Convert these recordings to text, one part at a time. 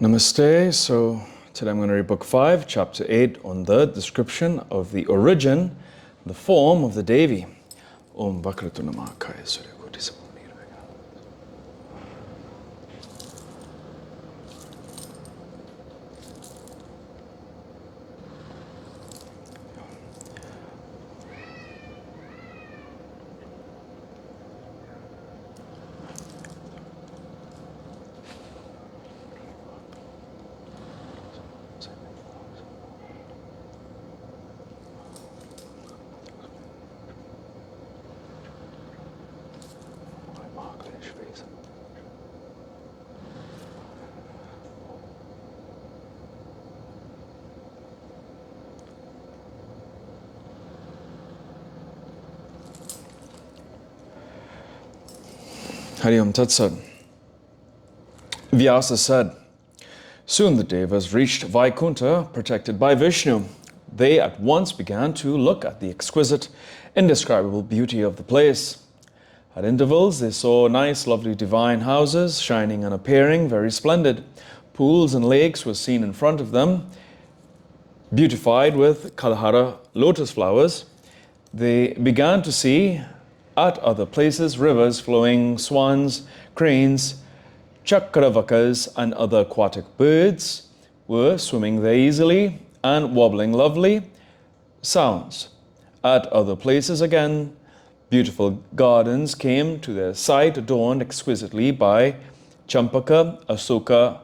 Namaste. So today I'm going to read Book 5, Chapter 8 on the description of the origin, the form of the Devi. Om Bhagavatam Maha Surya Koti Samam. Hari Om Tat Sat. Vyasa said, soon the Devas reached Vaikuntha, protected by Vishnu. They at once began to look at the exquisite, indescribable beauty of the place. At intervals, they saw nice, lovely, divine houses, shining and appearing very splendid. Pools and lakes were seen in front of them, beautified with Kalahara lotus flowers. They began to see at other places rivers flowing, swans, cranes, chakravakas, and other aquatic birds were swimming there easily and wobbling lovely sounds. At other places again, beautiful gardens came to their sight, adorned exquisitely by Champaka, Asoka,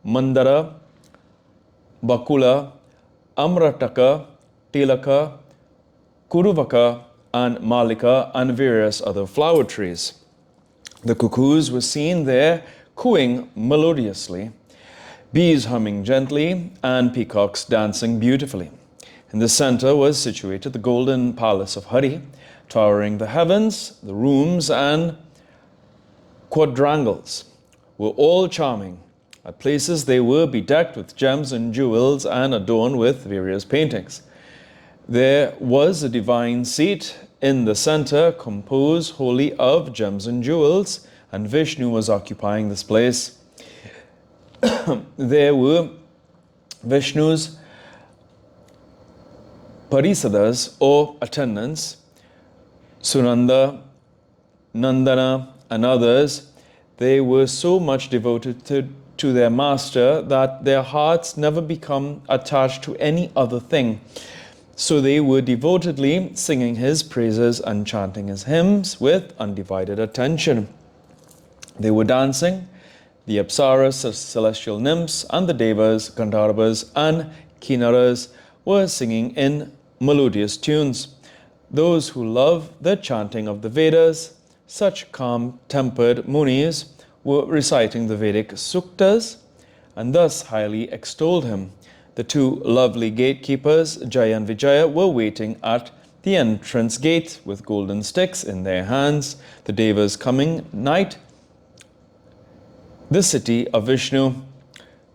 Mandara, Bakula, Amrataka, Tilaka, Kuruvaka, and Malika, and various other flower trees. The cuckoos were seen there cooing melodiously, bees humming gently, and peacocks dancing beautifully. In the center was situated the golden palace of Hari, towering the heavens. The rooms and quadrangles were all charming. At places they were bedecked with gems and jewels and adorned with various paintings. There was a divine seat in the center, composed wholly of gems and jewels, and Vishnu was occupying this place. There were Vishnu's parisadas, or attendants, Sunanda, Nandana, and others. They were so much devoted to their master that their hearts never become attached to any other thing. So they were devotedly singing his praises and chanting his hymns with undivided attention. They were dancing. The Apsaras, celestial nymphs, and the Devas, Gandharvas, and Kinnaras were singing in melodious tunes. Those who love the chanting of the Vedas, such calm-tempered munis, were reciting the Vedic suktas and thus highly extolled him. The two lovely gatekeepers, Jaya and Vijaya, were waiting at the entrance gate with golden sticks in their hands. The Devas, coming night, the city of Vishnu,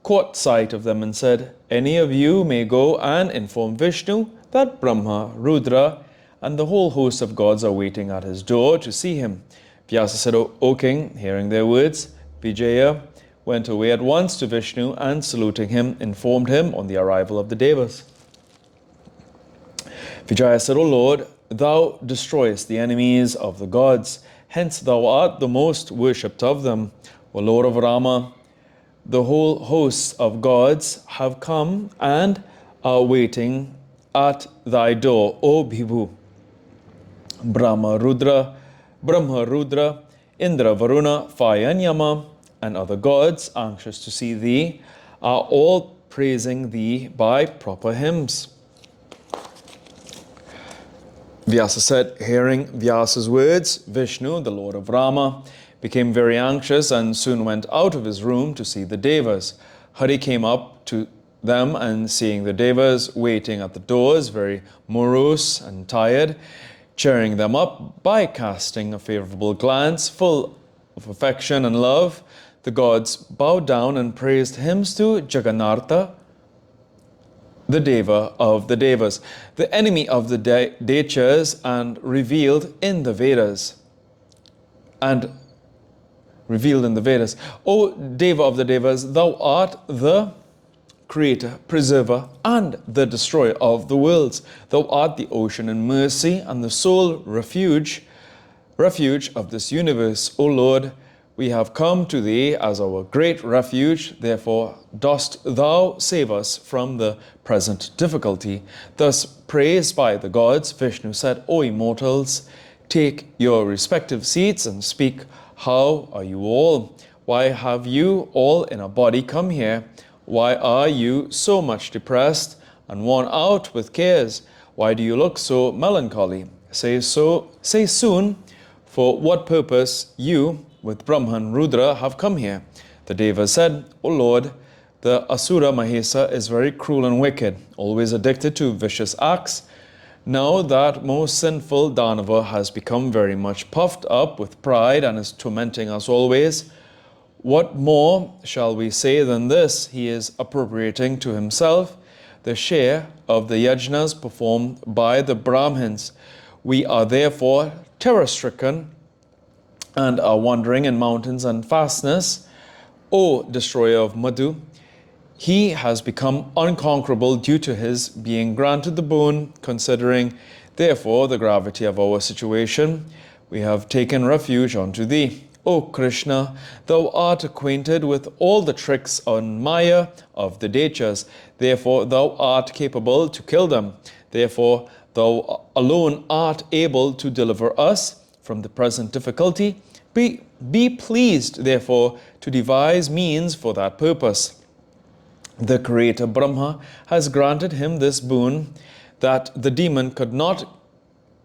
caught sight of them and said, any of you may go and inform Vishnu that Brahma, Rudra, and the whole host of gods are waiting at his door to see him. Vyasa said, O king, hearing their words, Vijaya went away at once to Vishnu and, saluting him, informed him on the arrival of the Devas. Vijaya said, O Lord, thou destroyest the enemies of the gods, hence thou art the most worshipped of them. O Lord of Rama, the whole hosts of gods have come and are waiting at thy door, O Bhibhu. Brahma, Rudra, Indra, Varuna, Fire, and Yama, and other gods, anxious to see thee, are all praising thee by proper hymns. Vyasa said, hearing Vyasa's words, Vishnu, the Lord of Rama, became very anxious and soon went out of his room to see the Devas. Hari came up to them and, seeing the Devas waiting at the doors, very morose and tired, cheering them up by casting a favorable glance full of affection and love, the gods bowed down and praised hymns to Jagannatha, the Deva of the Devas, the enemy of the Dechas, and revealed in the Vedas, and revealed in the Vedas. O Deva of the Devas, thou art the creator, preserver, and the destroyer of the worlds. Thou art the ocean in mercy and the sole refuge of this universe. O Lord, we have come to thee as our great refuge, therefore dost thou save us from the present difficulty. Thus praised by the gods, Vishnu said, O immortals, take your respective seats and speak. How are you all? Why have you all in a body come here? Why are you so much depressed and worn out with cares? Why do you look so melancholy? Say soon, for what purpose you with Brahma and Rudra have come here? The Devas said, O Lord, the Asura Mahesa is very cruel and wicked, always addicted to vicious acts. Now that most sinful Danava has become very much puffed up with pride and is tormenting us always. What more shall we say than this? He is appropriating to himself the share of the yajnas performed by the Brahmins. We are therefore terror-stricken and are wandering in mountains and fastness. O destroyer of Madhu, he has become unconquerable due to his being granted the boon. Considering therefore the gravity of our situation, we have taken refuge unto thee. O Krishna, thou art acquainted with all the tricks on Maya of the Dechas, therefore thou art capable to kill them. Therefore thou alone art able to deliver us from the present difficulty. Be pleased, therefore, to devise means for that purpose. The Creator Brahma has granted him this boon, that the demon could not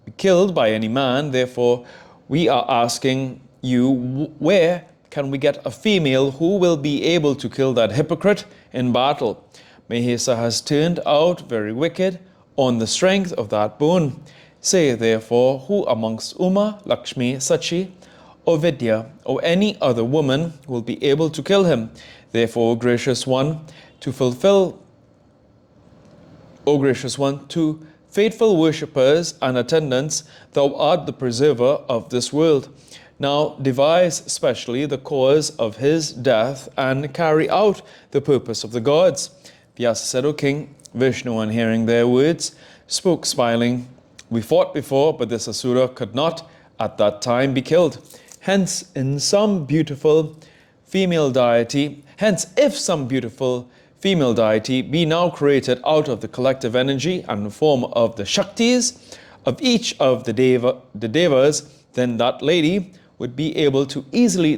be killed by any man. Therefore we are asking you, where can we get a female who will be able to kill that hypocrite in battle? Mahesa has turned out very wicked on the strength of that boon. Say therefore, who amongst Uma, Lakshmi, Sachi, or Vidya, or any other woman will be able to kill him? Therefore, O gracious one, to faithful worshippers and attendants, thou art the preserver of this world. Now devise specially the cause of his death and carry out the purpose of the gods. Vyasa said, O king, Vishnu, on hearing their words, spoke smiling. We fought before, but this Asura could not at that time be killed. Hence, if some beautiful female deity be now created out of the collective energy and form of the Shaktis of each of the Devas, then that lady would be able easily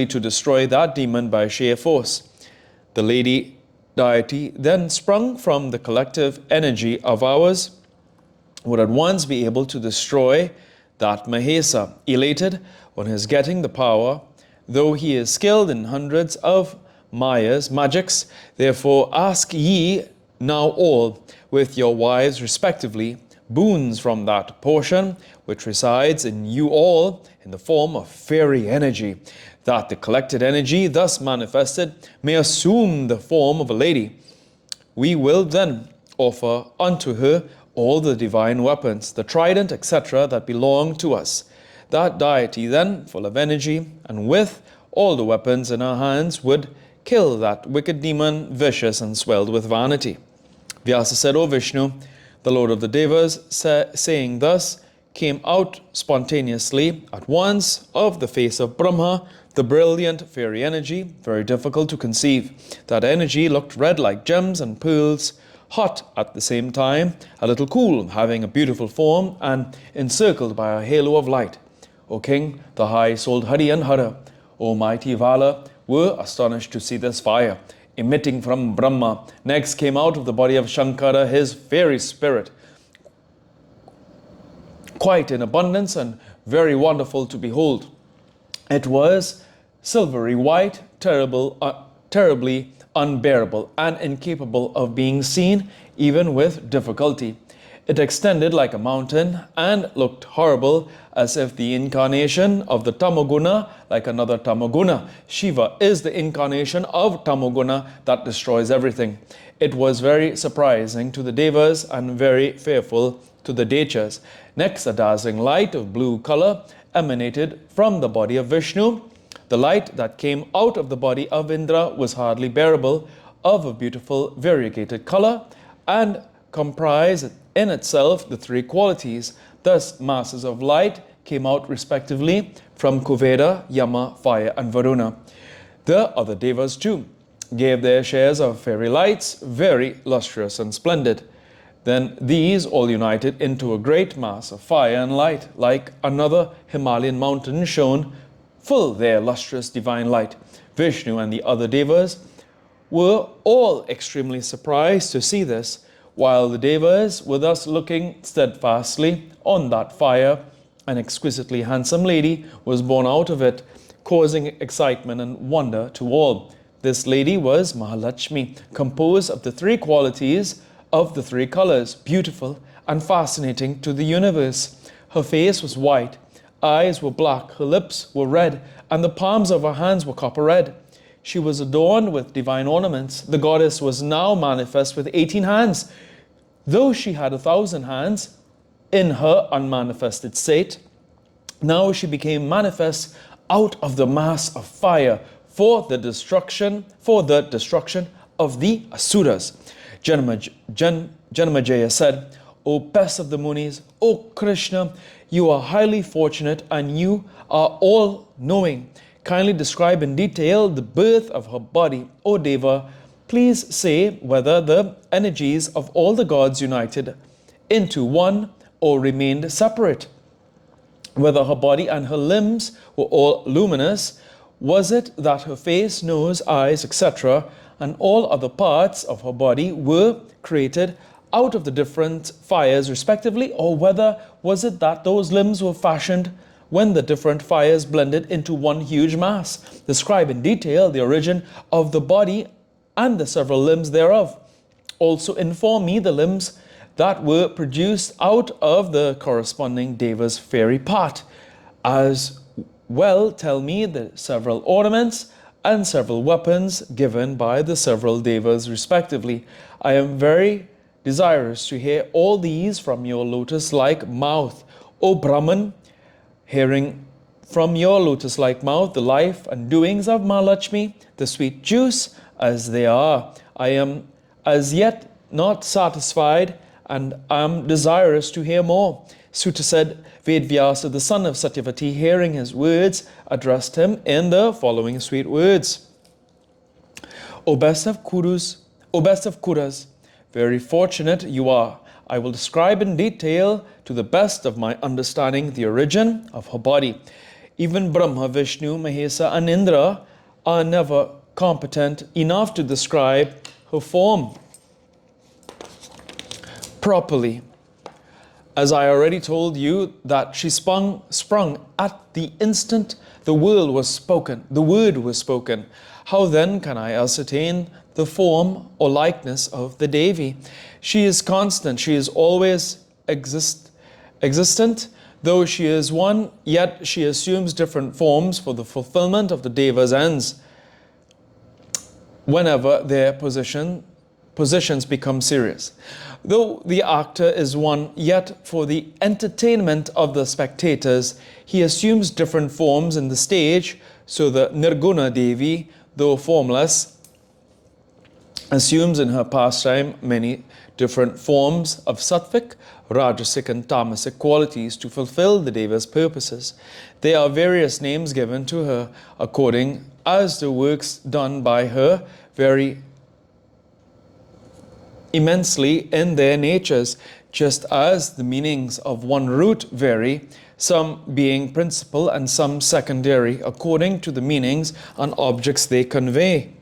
to destroy that demon by sheer force. The lady deity then sprung from the collective energy of ours would at once be able to destroy that Mahesa. Elated on his getting the power, though he is skilled in hundreds of magics, therefore ask ye now all, with your wives respectively, boons from that portion which resides in you all in the form of fairy energy, that the collected energy thus manifested may assume the form of a lady. We will then offer unto her all the divine weapons, the trident, etc., that belong to us. That deity then, full of energy, and with all the weapons in her hands, would kill that wicked demon, vicious and swelled with vanity. Vyasa said, O Vishnu, the Lord of the Devas, saying thus, came out spontaneously at once of the face of Brahma, the brilliant fairy energy, very difficult to conceive. That energy looked red like gems and pearls, hot at the same time, a little cool, having a beautiful form, and encircled by a halo of light. O king, the high-souled Hari and Hara, O mighty Vala, were astonished to see this fire emitting from Brahma. Next came out of the body of Shankara his fairy spirit, quite in abundance and very wonderful to behold. It was silvery white, terribly unbearable, and incapable of being seen even with difficulty. It extended like a mountain and looked horrible, as if the incarnation of the Tamoguna, like another Tamoguna. Shiva is the incarnation of Tamoguna that destroys everything. It was very surprising to the Devas and very fearful to the Dechas. Next, a dazzling light of blue color emanated from the body of Vishnu. The light that came out of the body of Indra was hardly bearable, of a beautiful variegated color, and comprised in itself the three qualities. Thus, masses of light came out respectively from Kuvera, Yama, fire, and Varuna. The other devas too gave their shares of fairy lights, very lustrous and splendid. Then these all united into a great mass of fire and light, like another Himalayan mountain shone full their lustrous divine light. Vishnu and the other devas were all extremely surprised to see this, while the devas were thus looking steadfastly on that fire. An exquisitely handsome lady was born out of it, causing excitement and wonder to all. This lady was Mahalakshmi, composed of the three qualities of the three colors, beautiful and fascinating to the universe. Her face was white, eyes were black, her lips were red, and the palms of her hands were copper red. She was adorned with divine ornaments. The goddess was now manifest with 18 hands. Though she had 1,000 hands in her unmanifested state, now she became manifest out of the mass of fire for the destruction of the Asuras. Janamejaya said, O best of the Munis, O Krishna, you are highly fortunate and you are all-knowing. Kindly describe in detail the birth of her body. O Deva, please say whether the energies of all the gods united into one or remained separate. Whether her body and her limbs were all luminous. Was it that her face, nose, eyes, etc., and all other parts of her body were created out of the different fires respectively, or whether was it that those limbs were fashioned when the different fires blended into one huge mass? Describe in detail the origin of the body and the several limbs thereof. Also inform me the limbs that were produced out of the corresponding deva's fairy part. As well, tell me the several ornaments and several weapons given by the several devas respectively. I am very desirous to hear all these from your lotus-like mouth. O Brahman, hearing from your lotus-like mouth the life and doings of Mahalakshmi, the sweet juice as they are, I am as yet not satisfied and am desirous to hear more. Suta said, Vedvyasa, the son of Satyavati, hearing his words, addressed him in the following sweet words. O best of Kuras, very fortunate you are. I will describe in detail, to the best of my understanding, the origin of her body. Even Brahma, Vishnu, Mahesa, and Indra are never competent enough to describe her form properly. As I already told you that she sprung at the instant the word was spoken. How then can I ascertain the form or likeness of the Devi? She is constant, she is always existent. Though she is one, yet she assumes different forms for the fulfillment of the Deva's ends whenever their positions become serious. Though the actor is one, yet for the entertainment of the spectators, he assumes different forms in the stage. So the Nirguna Devi, though formless, assumes in her pastime many different forms of sattvic, rajasic and tamasic qualities to fulfill the Deva's purposes. There are various names given to her according as the works done by her vary immensely in their natures, just as the meanings of one root vary, some being principal and some secondary, according to the meanings and objects they convey.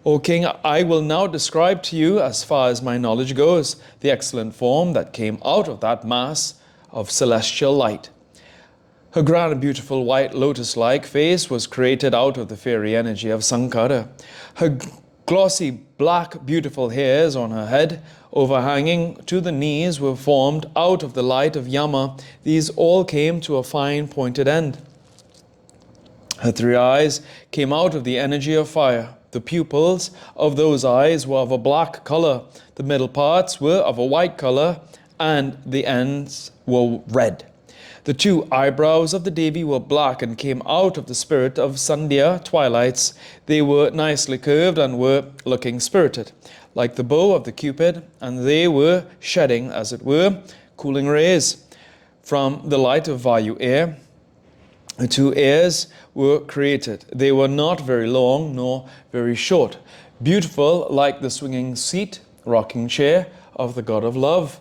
O King, I will now describe to you, as far as my knowledge goes, the excellent form that came out of that mass of celestial light. Her grand and beautiful white lotus-like face was created out of the fairy energy of Sankara. Her glossy black beautiful hairs on her head, overhanging to the knees, were formed out of the light of Yama. These all came to a fine pointed end. Her three eyes came out of the energy of fire. The pupils of those eyes were of a black color, the middle parts were of a white color, and the ends were red. The two eyebrows of the Devi were black and came out of the spirit of Sandhya twilights. They were nicely curved and were looking spirited, like the bow of the Cupid, and they were shedding, as it were, cooling rays from the light of Vayu air. The two airs were created. They were not very long nor very short, beautiful like the swinging seat, rocking chair of the god of love.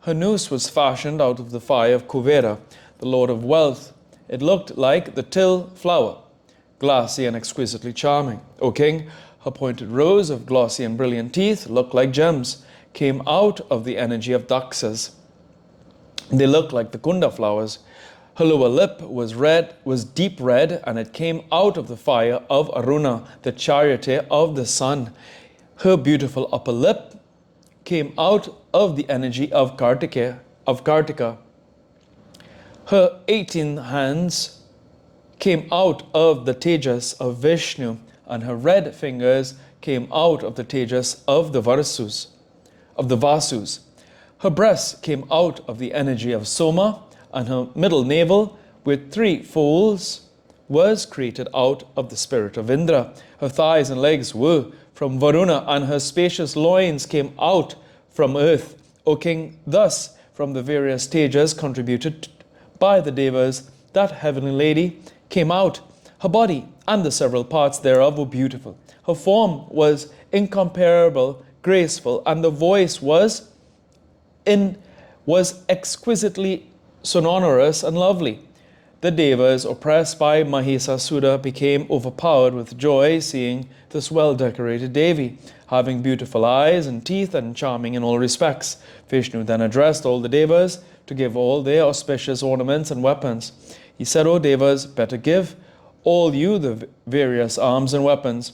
Her noose was fashioned out of the fire of Kuvera, the lord of wealth. It looked like the till flower, glassy and exquisitely charming. O king, her pointed rows of glossy and brilliant teeth looked like gems, came out of the energy of Daksas. They looked like the kunda flowers. Her lower lip was deep red, and it came out of the fire of Aruna, the charioteer of the sun. Her beautiful upper lip came out of the energy of Kartika. Her 18 hands came out of the tejas of Vishnu, and her red fingers came out of the tejas of the Vasus. Her breasts came out of the energy of Soma, and her middle navel with 3 folds was created out of the spirit of Indra. Her thighs and legs were from Varuna, and her spacious loins came out from earth. O king, thus from the various stages contributed by the Devas, that heavenly lady came out. Her body and the several parts thereof were beautiful. Her form was incomparable, graceful, and the voice was exquisitely sonorous and lovely. The Devas, oppressed by Mahesasura, became overpowered with joy seeing this well-decorated Devi, having beautiful eyes and teeth and charming in all respects. Vishnu then addressed all the Devas to give all their auspicious ornaments and weapons. He said, O Devas, better give all you the various arms and weapons,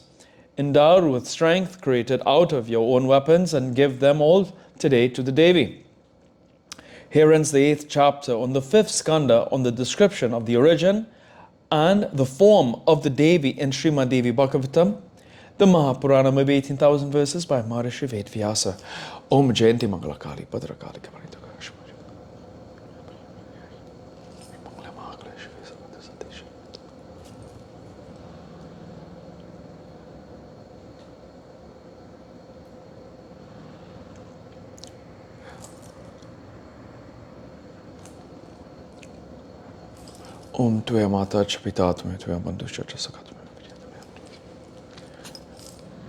endowed with strength created out of your own weapons, and give them all today to the Devi. Here ends the 8th chapter on the 5th skanda on the description of the origin and the form of the Devi in Srimad Devi Bhagavatam. The Maha Purana may be 18,000 verses by Maharishi Vedvyasa. Om Jayanti Mangalakali Padrakali Kavanita Kashmari. Om Tuya Mata Chapita Tuya Bandusha Sakat.